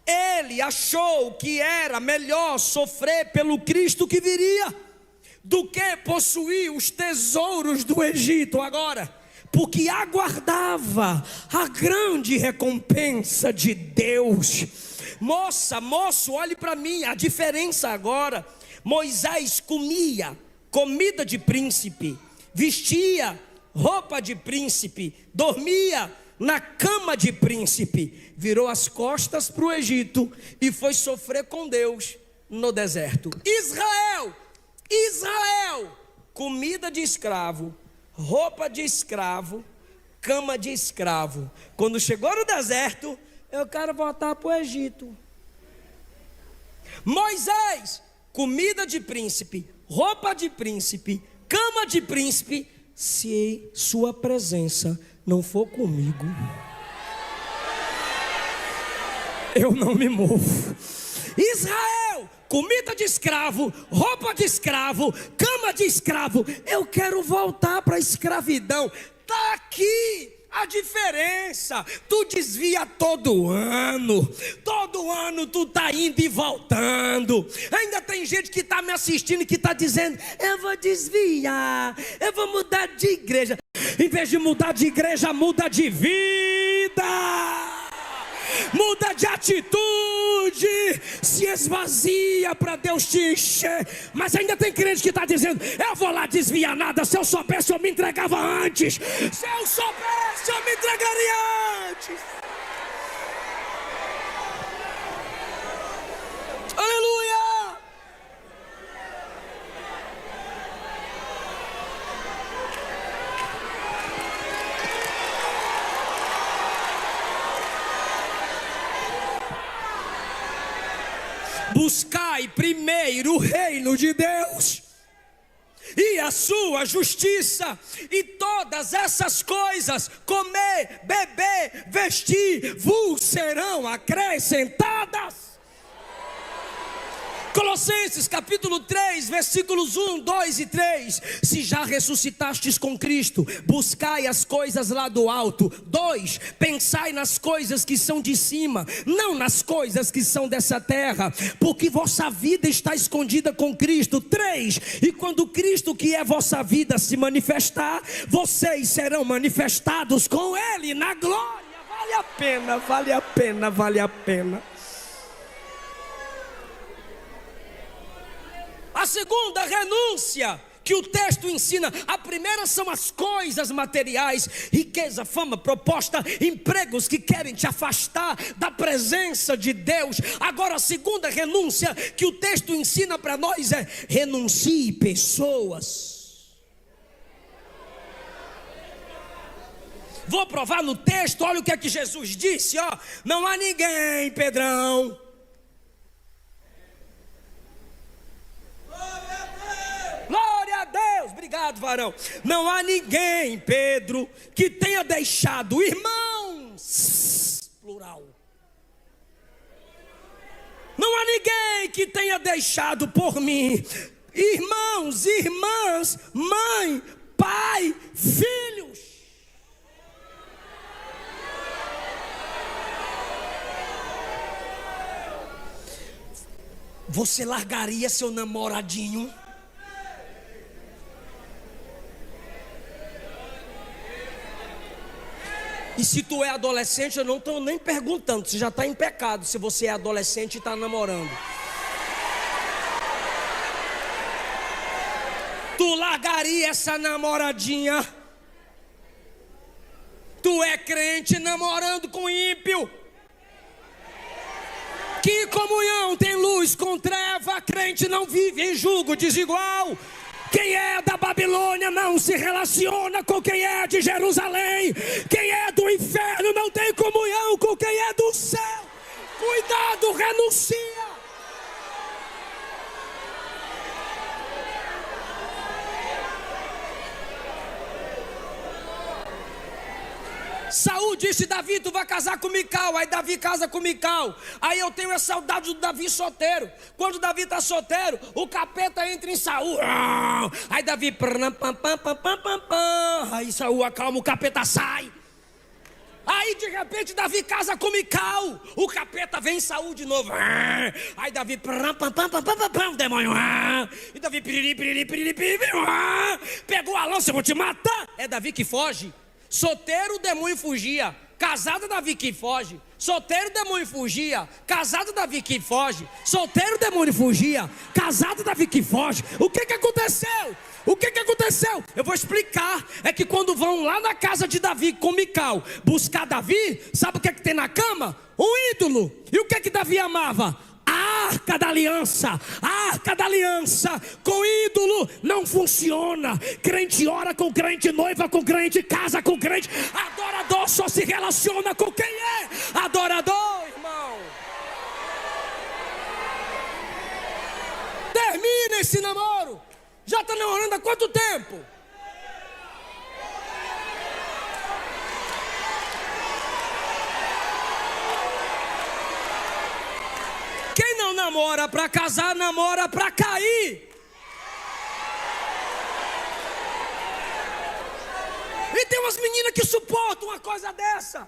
Ele achou que era melhor sofrer pelo Cristo que viria do que possuir os tesouros do Egito agora, porque aguardava a grande recompensa de Deus. Moça, moço, olhe para mim, a diferença agora. Moisés comia comida de príncipe, vestia roupa de príncipe, dormia na cama de príncipe, virou as costas para o Egito e foi sofrer com Deus no deserto. Israel, comida de escravo, roupa de escravo, cama de escravo. Quando chegou no deserto, eu quero voltar para o Egito. Moisés, comida de príncipe, roupa de príncipe, cama de príncipe, se sua presença não for comigo, eu não me movo. Israel, comida de escravo, roupa de escravo, cama de escravo, eu quero voltar para a escravidão. Está aqui a diferença. Tu desvia todo ano tu está indo e voltando. Ainda tem gente que está me assistindo e que está dizendo: eu vou desviar, eu vou mudar de igreja. Em vez de mudar de igreja, muda de vida, muda de atitude, se esvazia para Deus te encher. Mas ainda tem crente que está dizendo: eu vou lá desviar nada, se eu soubesse eu me entregava antes, se eu soubesse eu me entregaria antes. Aleluia! Buscai primeiro o reino de Deus e a sua justiça, e todas essas coisas, comer, beber, vestir, vos serão acrescentadas. Colossenses capítulo 3, versículos 1, 2 e 3. Se já ressuscitastes com Cristo, buscai as coisas lá do alto. 2, pensai nas coisas que são de cima, não nas coisas que são dessa terra, porque vossa vida está escondida com Cristo. 3, e quando Cristo, que é vossa vida, se manifestar, vocês serão manifestados com Ele na glória. Vale a pena, vale a pena, vale a pena. A segunda renúncia que o texto ensina: a primeira são as coisas materiais, riqueza, fama, proposta, empregos que querem te afastar da presença de Deus. Agora a segunda renúncia que o texto ensina para nós é: renuncie pessoas. Vou provar no texto, olha o que é que Jesus disse, ó. Não há ninguém, Pedrão, Deus, obrigado, varão. Não há ninguém, Pedro, que tenha deixado irmãos, plural. Não há ninguém que tenha deixado por mim irmãos, irmãs, mãe, pai, filhos. Você largaria seu namoradinho? E se tu é adolescente, eu não estou nem perguntando, você já está em pecado se você é adolescente e está namorando. Tu largaria essa namoradinha? Tu é crente namorando com ímpio? Que comunhão tem luz com treva? Crente não vive em julgo desigual. Quem é da Babilônia não se relaciona com quem é de Jerusalém. Quem é do inferno não tem comunhão com quem é do céu. Cuidado, renuncia. Saul disse: Davi, tu vai casar com Mical. Aí Davi casa com Mical. Aí eu tenho a saudade do Davi solteiro. Quando Davi está solteiro, o capeta entra em Saul. Aí Davi, aí Saul acalma, o capeta sai. Aí de repente Davi casa com Mical. O capeta vem em Saul de novo. Aí Davi, o demônio. E Davi, pegou a lança, eu vou te matar. É Davi que foge. Solteiro, o demônio fugia. Casado, Davi que foge. Solteiro, o demônio fugia. Casado, Davi que foge. Solteiro, o demônio fugia. Casado, Davi que foge. O que aconteceu? O que aconteceu? Eu vou explicar. É que quando vão lá na casa de Davi com Mical buscar Davi, sabe o que tem na cama? Um ídolo. E o que Davi amava? A arca da aliança. A arca da aliança com ídolo não funciona. Crente ora com crente, noiva com crente, casa com crente. Adorador só se relaciona com quem é adorador, irmão. nesse namoro? Já está namorando há quanto tempo? Quem não namora para casar, namora para cair. E tem umas meninas que suportam uma coisa dessa.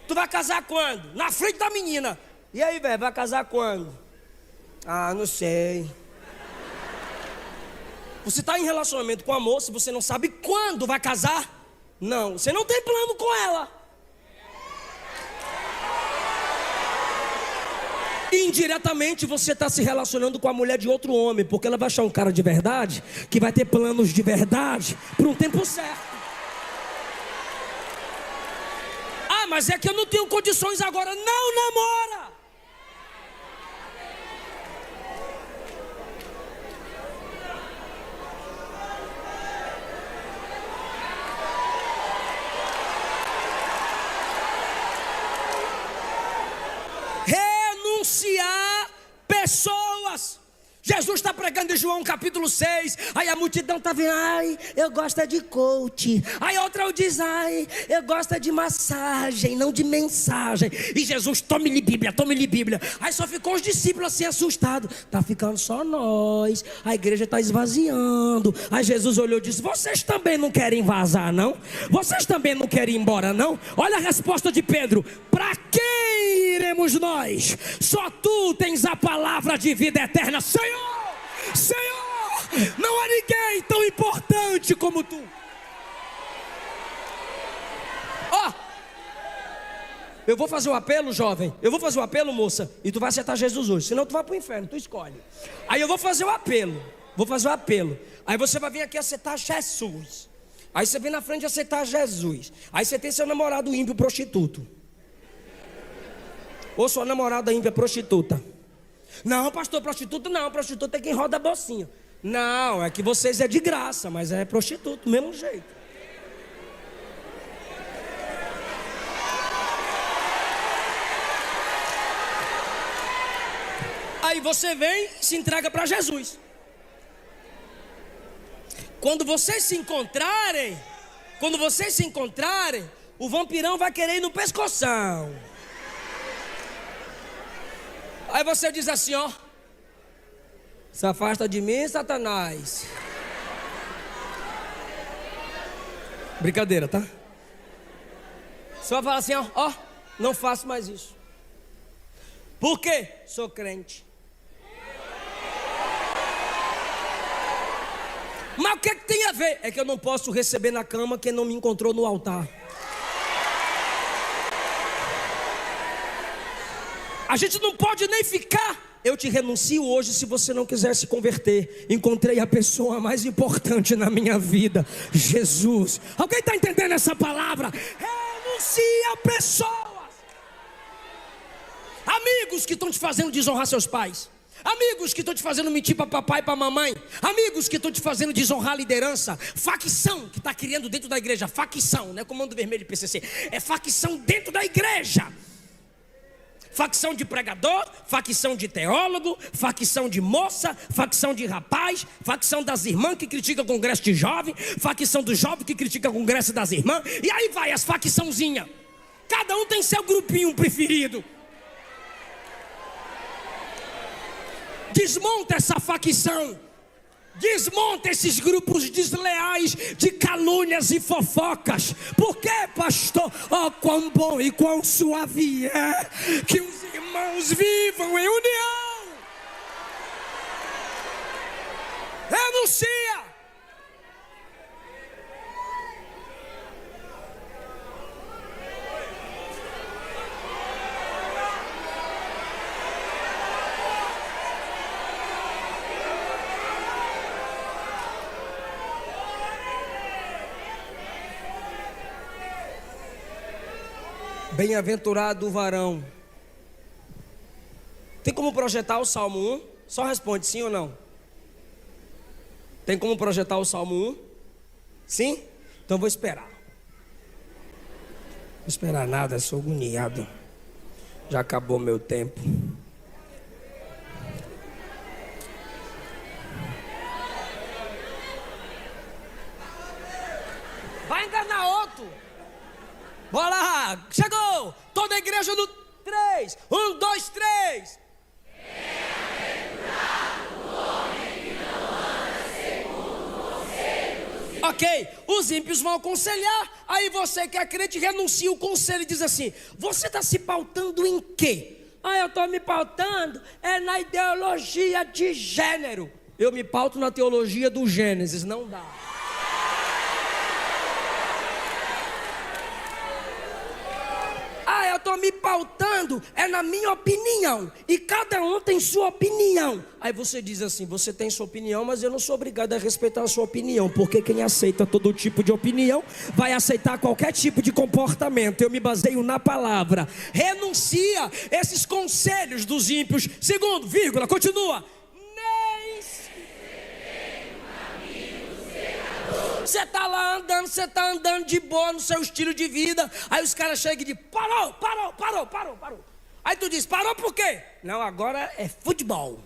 Tu vai casar quando? Na frente da menina. E aí, velho, vai casar quando? Ah, não sei. Você está em relacionamento com a moça, você não sabe quando vai casar? Não, você não tem plano com ela. Indiretamente você está se relacionando com a mulher de outro homem, porque ela vai achar um cara de verdade, que vai ter planos de verdade, por um tempo certo. Ah, mas é que eu não tenho condições agora. Não namora. Renunciar pessoas. Jesus está pregando em João capítulo 6. Aí a multidão está vendo, ai, eu gosto de coach. Aí outra diz, ai, eu gosto de massagem, não de mensagem. E Jesus, tome-lhe Bíblia, tome-lhe Bíblia. Aí só ficou os discípulos assim assustados. Está ficando só nós, a igreja está esvaziando. Aí Jesus olhou e disse, vocês também não querem vazar, não? Vocês também não querem ir embora, não? Olha a resposta de Pedro, para quem iremos nós? Só tu tens a palavra de vida eterna. Senhor, Senhor, não há ninguém tão importante como tu. Ó, eu vou fazer o apelo, jovem. Eu vou fazer o apelo, moça. E tu vai aceitar Jesus hoje, senão tu vai para o inferno, tu escolhe. Aí eu vou fazer o apelo. Aí você vai vir aqui aceitar Jesus. Aí você vem na frente aceitar Jesus. Aí você tem seu namorado ímpio prostituto, ou sua namorada ímpia prostituta. Não, pastor, prostituta não, prostituta é quem roda a bolsinha. Não, é que vocês é de graça, mas é prostituto, do mesmo jeito. Aí você vem e se entrega para Jesus. Quando vocês se encontrarem, o vampirão vai querer ir no pescoção. Aí você diz assim, ó, se afasta de mim, Satanás. Brincadeira, tá? Só fala assim, ó, não faço mais isso. Por quê? Sou crente. Mas o que tem a ver? É que eu não posso receber na cama quem não me encontrou no altar. A gente não pode nem ficar. Eu te renuncio hoje se você não quiser se converter. Encontrei a pessoa mais importante na minha vida, Jesus. Alguém está entendendo essa palavra? Renuncia pessoas. Amigos que estão te fazendo desonrar seus pais. Amigos que estão te fazendo mentir para papai e para mamãe. Amigos que estão te fazendo desonrar a liderança. Facção que está criando dentro da igreja. Facção, não é Comando Vermelho e PCC. É facção dentro da igreja. Facção de pregador, facção de teólogo, facção de moça, facção de rapaz, facção das irmãs que critica o congresso de jovem, facção do jovem que critica o congresso das irmãs. E aí vai as facçãozinhas. Cada um tem seu grupinho preferido. Desmonta essa facção. Desmonta esses grupos desleais de calúnias e fofocas. Por quê, pastor? Oh, quão bom e quão suave é que os irmãos vivam em união. Renuncia. Bem-aventurado o varão. Tem como projetar o Salmo 1? Só responde sim ou não. Tem como projetar o Salmo 1? Sim? Então vou esperar. Não vou esperar nada, sou agoniado. Já acabou meu tempo. alto. Bora lá, chegou. Toda a igreja no 3. 1, 2, 3. Ok, os ímpios vão aconselhar. Aí você que é crente renuncia o conselho e diz assim: você está se pautando em quê? Eu estou me pautando na ideologia de gênero. Eu me pauto na teologia do Gênesis, não dá. Eu estou me pautando na minha opinião. E cada um tem sua opinião. Aí você diz assim: você tem sua opinião, mas eu não sou obrigado a respeitar a sua opinião. Porque quem aceita todo tipo de opinião vai aceitar qualquer tipo de comportamento. Eu me baseio na palavra. Renuncia esses conselhos dos ímpios. Segundo, vírgula, continua. Você está lá andando, você está andando de boa no seu estilo de vida. Aí os caras chegam e dizem: parou. Aí tu diz: parou por quê? Não, agora é futebol.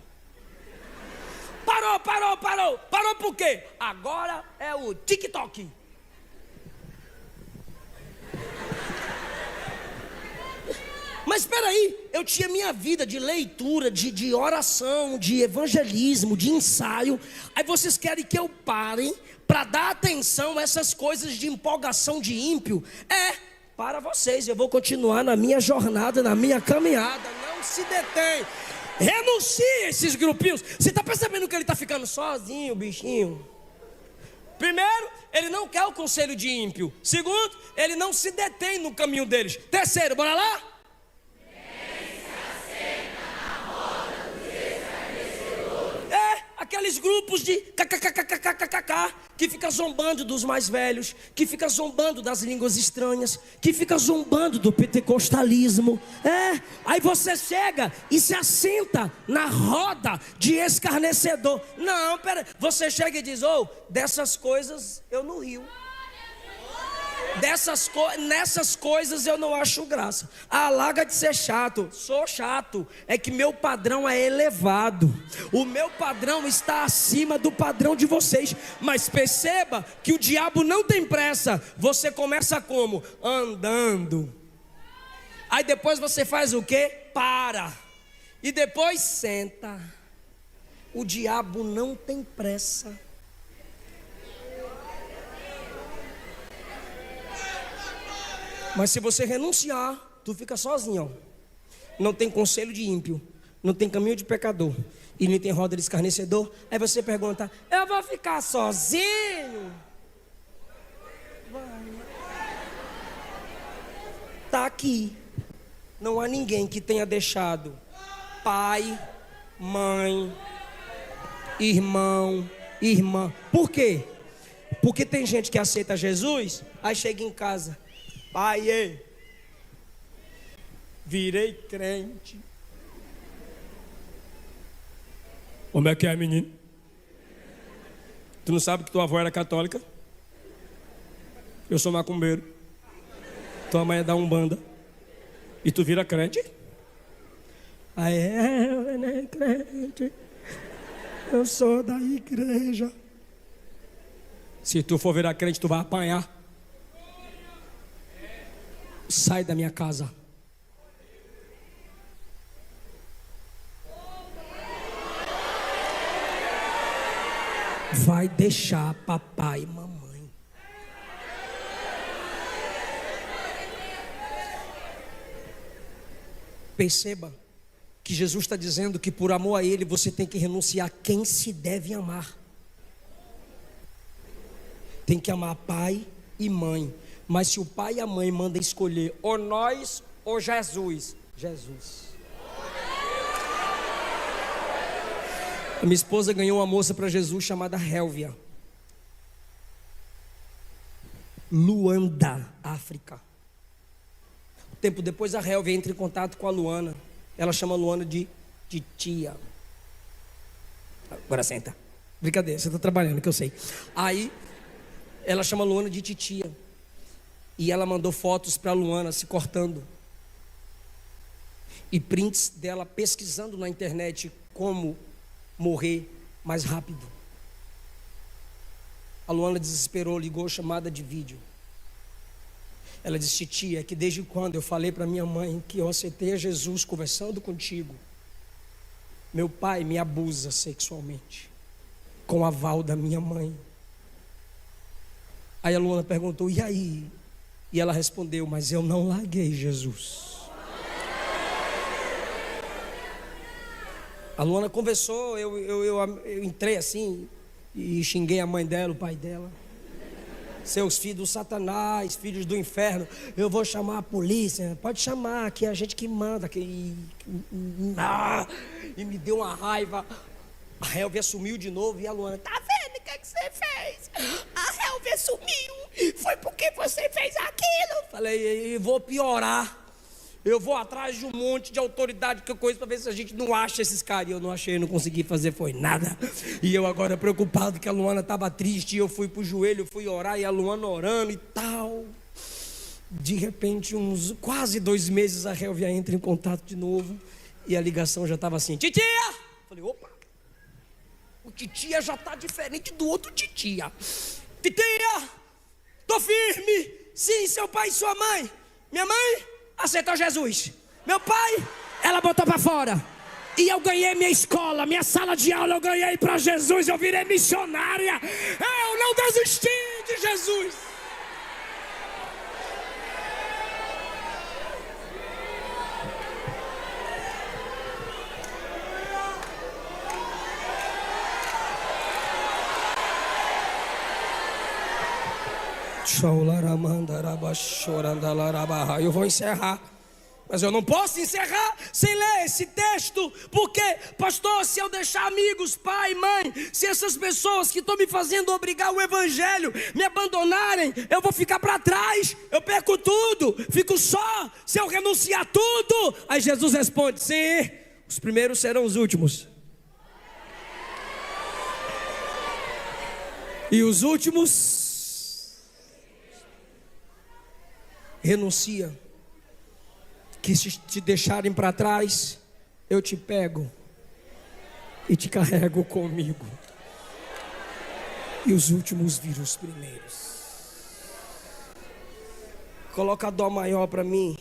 Parou por quê? Agora é o TikTok. Mas espera aí, eu tinha minha vida de leitura, de oração, de evangelismo, de ensaio. Aí vocês querem que eu pare para dar atenção a essas coisas de empolgação de ímpio? Para vocês, eu vou continuar na minha jornada, na minha caminhada. Não se detém. Renuncie a esses grupinhos. Você está percebendo que ele está ficando sozinho, bichinho? Primeiro, ele não quer o conselho de ímpio. Segundo, ele não se detém no caminho deles. Terceiro, bora lá? Aqueles grupos de kkkkkk que fica zombando dos mais velhos, que fica zombando das línguas estranhas, que fica zombando do pentecostalismo. Aí você chega e se assenta na roda de escarnecedor. Não, pera, você chega e diz: dessas coisas eu não rio. Nessas coisas eu não acho graça. Larga de ser chato. Sou chato. É que meu padrão é elevado. O meu padrão está acima do padrão de vocês. Mas perceba que o diabo não tem pressa. Você começa como? Andando. Aí depois você faz o quê? Para. E depois senta. O diabo não tem pressa. Mas se você renunciar, tu fica sozinho. Não tem conselho de ímpio, não tem caminho de pecador e nem tem roda de escarnecedor. Aí você pergunta: eu vou ficar sozinho? Vai. Tá aqui. Não há ninguém que tenha deixado pai, mãe, irmão, irmã. Por quê? Porque tem gente que aceita Jesus, aí chega em casa: pai, virei crente. Como é que é, menino? Tu não sabe que tua avó era católica? Eu sou macumbeiro. Tua mãe é da Umbanda. E tu vira crente? Eu não crente. Eu sou da igreja. Se tu for virar crente, tu vai apanhar. Sai da minha casa. Vai deixar papai e mamãe. Perceba que Jesus está dizendo que por amor a Ele você tem que renunciar a quem se deve amar. Tem que amar pai e mãe. Mas se o pai e a mãe mandam escolher ou nós ou Jesus, Jesus. A minha esposa ganhou uma moça para Jesus chamada Hélvia. Luanda, África. Tempo depois a Hélvia entra em contato com a Luana. Ela chama a Luana de tia. Agora senta. Brincadeira, você está trabalhando, que eu sei. Aí ela chama a Luana de titia. E ela mandou fotos para a Luana se cortando. E prints dela pesquisando na internet como morrer mais rápido. A Luana desesperou, ligou chamada de vídeo. Ela disse: tia, é que desde quando eu falei para minha mãe que eu aceitei a Jesus conversando contigo, meu pai me abusa sexualmente, com o aval da minha mãe. Aí a Luana perguntou: e aí? E ela respondeu: mas eu não larguei Jesus. A Luana conversou, eu entrei assim e xinguei a mãe dela, o pai dela. Seus filhos do Satanás, filhos do inferno, eu vou chamar a polícia. Pode chamar, que é a gente que manda. E me deu uma raiva. A Helvia sumiu de novo e a Luana: tá vendo o que você fez? A Helvia sumiu, foi porque você fez aquilo. Falei: eu vou piorar. Eu vou atrás de um monte de autoridade que eu conheço para ver se a gente não acha esses caras. E eu não achei, não consegui fazer, foi nada. E eu agora preocupado que a Luana estava triste. E eu fui pro joelho, fui orar e a Luana orando e tal. De repente, uns quase 2 meses, a Helvia entra em contato de novo. E a ligação já estava assim: titia! Falei: opa, o titia já está diferente do outro titia. Titia, tô firme. Sim, seu pai e sua mãe. Minha mãe aceitou Jesus. Meu pai, ela botou para fora. E eu ganhei minha escola, minha sala de aula eu ganhei para Jesus. Eu virei missionária. Eu não desisti de Jesus. Eu vou encerrar, mas eu não posso encerrar sem ler esse texto. Porque, pastor, se eu deixar amigos, pai, mãe, se essas pessoas que estão me fazendo obrigar o evangelho me abandonarem, eu vou ficar para trás, eu perco tudo, fico só. Se eu renunciar tudo, aí Jesus responde: sim, os primeiros serão os últimos, e os últimos. Renuncia, que se te deixarem para trás, eu te pego e te carrego comigo, e os últimos viram os primeiros. Coloca a dó maior para mim.